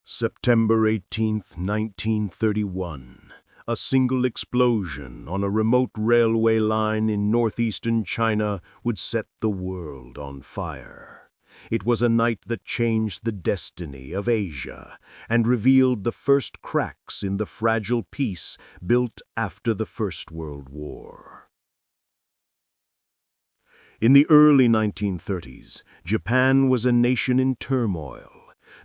September 18, 1931. A single explosion on a remote railway line in northeastern China would set the world on fire. It was a night that changed the destiny of Asia and revealed the first cracks in the fragile peace built after the First World War. In the early 1930s, Japan was a nation in turmoil.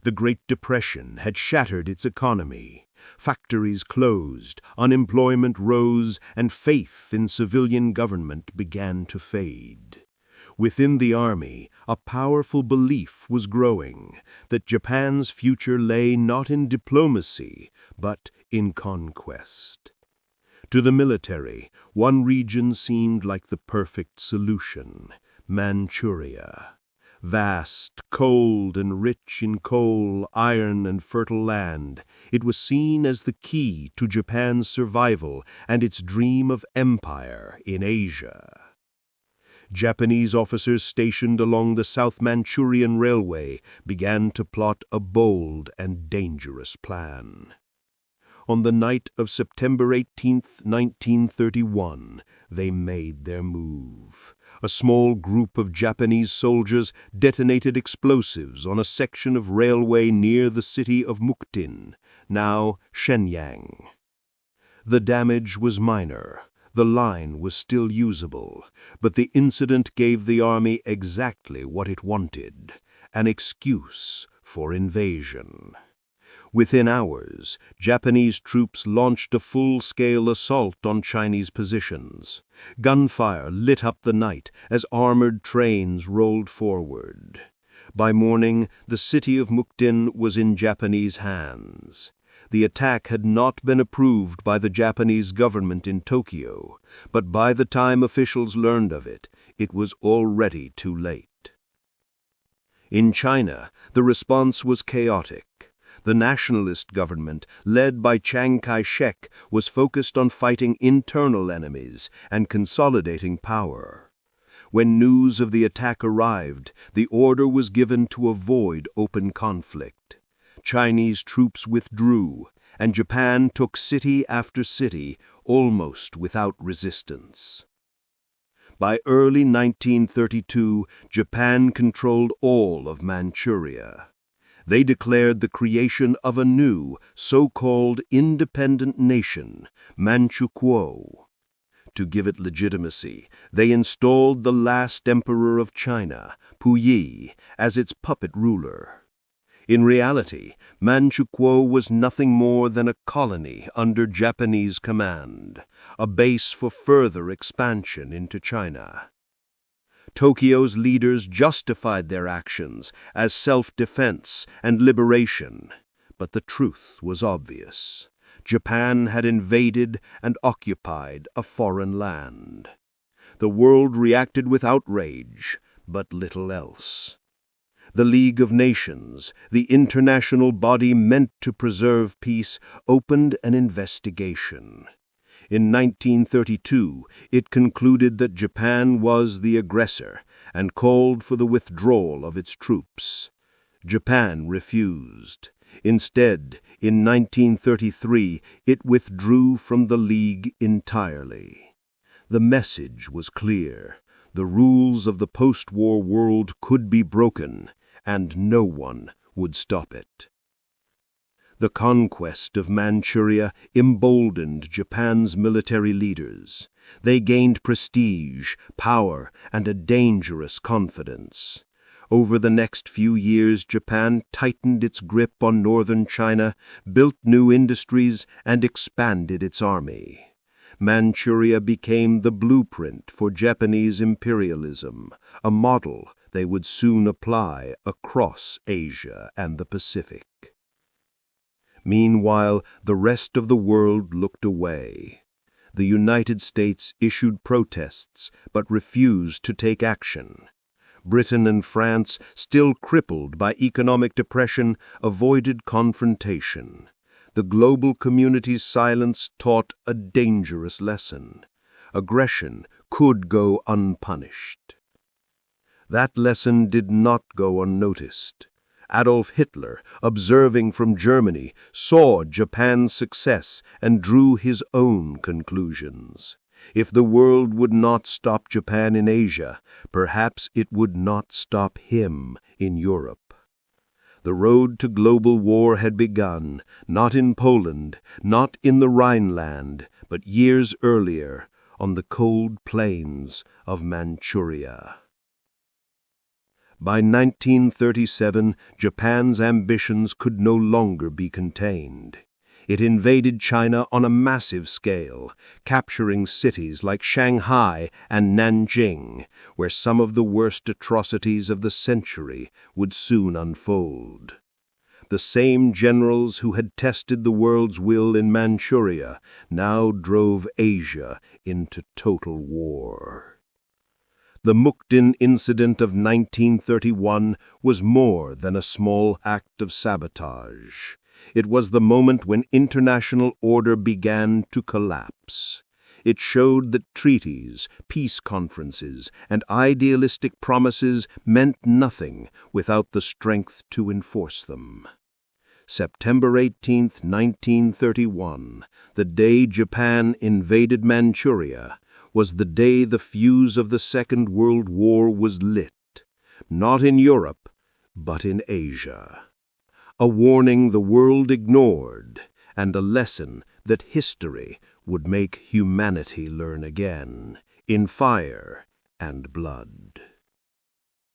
The Great Depression had shattered its economy. Factories closed, unemployment rose, and faith in civilian government began to fade. Within the army, a powerful belief was growing that Japan's future lay not in diplomacy, but in conquest. To the military, one region seemed like the perfect solution: Manchuria. Vast, cold, and rich in coal, iron, and fertile land, it was seen as the key to Japan's survival and its dream of empire in Asia. Japanese officers stationed along the South Manchurian Railway began to plot a bold and dangerous plan. On the night of September 18, 1931, they made their move. A small group of Japanese soldiers detonated explosives on a section of railway near the city of Mukden, now Chiang. The damage was minor. The line was still usable, but the incident gave the army exactly what it wanted: an excuse for invasion. Within hours, Japanese troops launched a full-scale assault on Chinese positions. Gunfire lit up the night as armored trains rolled forward. By morning, the city of Mukden was in Japanese hands. The attack had not been approved by the Japanese government in Tokyo, but by the time officials learned of it, it was already too late. In China, the response was chaotic. The nationalist government, led by Chiang Kai-shek, was focused on fighting internal enemies and consolidating power. When news of the attack arrived, the order was given to avoid open conflict. Chinese troops withdrew, and Japan took city after city, almost without resistance. By early 1932, Japan controlled all of Manchuria. They declared the creation of a new, so-called independent nation, Manchukuo. To give it legitimacy, they installed the last emperor of China, Puyi, as its puppet ruler. In reality, Manchukuo was nothing more than a colony under Japanese command, a base for further expansion into China. Tokyo's leaders justified their actions as self-defense and liberation, but the truth was obvious. Japan had invaded and occupied a foreign land. The world reacted with outrage, but little else. The League of Nations, the international body meant to preserve peace, opened an investigation. In 1932, it concluded that Japan was the aggressor and called for the withdrawal of its troops. Japan refused. Instead, in 1933, it withdrew from the League entirely. The message was clear: the rules of the post-war world could be broken, and no one would stop it. The conquest of Manchuria emboldened Japan's military leaders. They gained prestige, power, and a dangerous confidence. Over the next few years, Japan tightened its grip on northern China, built new industries, and expanded its army. Manchuria became the blueprint for Japanese imperialism, a model they would soon apply across Asia and the Pacific. Meanwhile, the rest of the world looked away. The United States issued protests but refused to take action. Britain and France, still crippled by economic depression, avoided confrontation. The global community's silence taught a dangerous lesson: aggression could go unpunished. That lesson did not go unnoticed. Adolf Hitler, observing from Germany, saw Japan's success and drew his own conclusions. If the world would not stop Japan in Asia, perhaps it would not stop him in Europe. The road to global war had begun, not in Poland, not in the Rhineland, but years earlier, on the cold plains of Manchuria. By 1937, Japan's ambitions could no longer be contained. It invaded China on a massive scale, capturing cities like Shanghai and Nanjing, where some of the worst atrocities of the century would soon unfold. The same generals who had tested the world's will in Manchuria now drove Asia into total war. The Mukden Incident of 1931 was more than a small act of sabotage. It was the moment when international order began to collapse. It showed that treaties, peace conferences, and idealistic promises meant nothing without the strength to enforce them. September 18, 1931, the day Japan invaded Manchuria, was the day the fuse of the Second World War was lit, not in Europe, but in Asia. A warning the world ignored, and a lesson that history would make humanity learn again, in fire and blood.